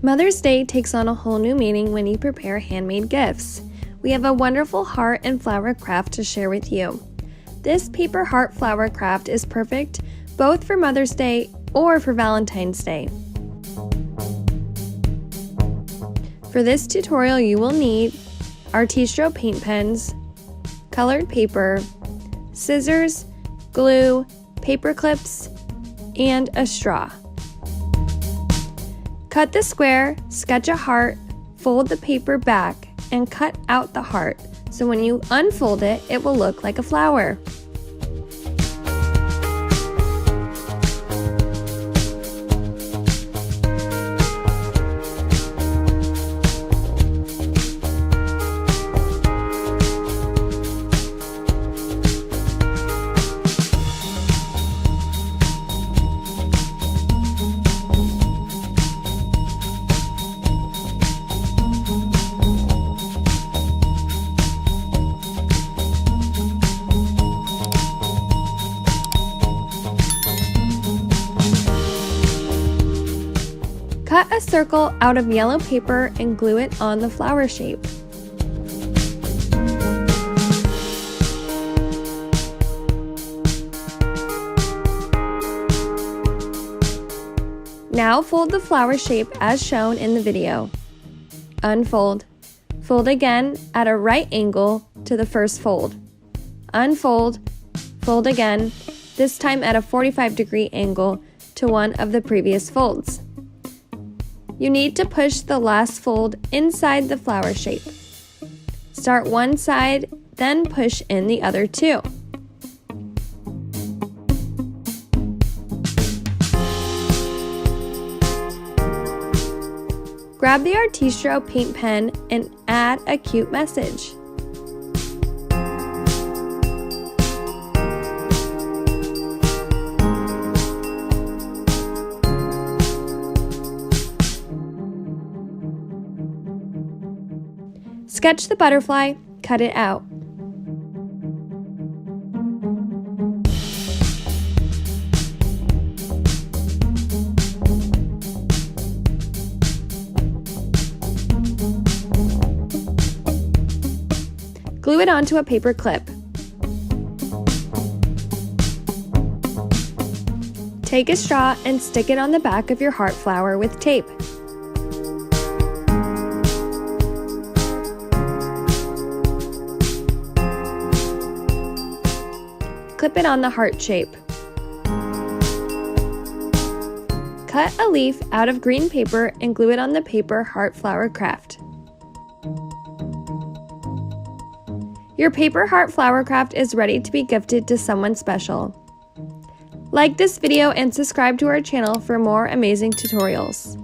Mother's Day takes on a whole new meaning when you prepare handmade gifts. We have a wonderful heart and flower craft to share with you. This paper heart flower craft is perfect both for Mother's Day or for Valentine's Day. For this tutorial, you will need Artistro paint pens, colored paper, scissors, glue, paper clips, and a straw. Cut the square, sketch a heart, fold the paper back, and cut out the heart, so when you unfold it, it will look like a flower. Cut a circle out of yellow paper and glue it on the flower shape. Now fold the flower shape as shown in the video. Unfold. Fold again at a right angle to the first fold. Unfold. Fold again, this time at a 45-degree angle to one of the previous folds. You need to push the last fold inside the flower shape. Start one side, then push in the other two. Grab the Artistro paint pen and add a cute message. Sketch the butterfly, cut it out. Glue it onto a paper clip. Take a straw and stick it on the back of your heart flower with tape. Clip it on the heart shape. Cut a leaf out of green paper and glue it on the paper heart flower craft. Your paper heart flower craft is ready to be gifted to someone special. Like this video and subscribe to our channel for more amazing tutorials.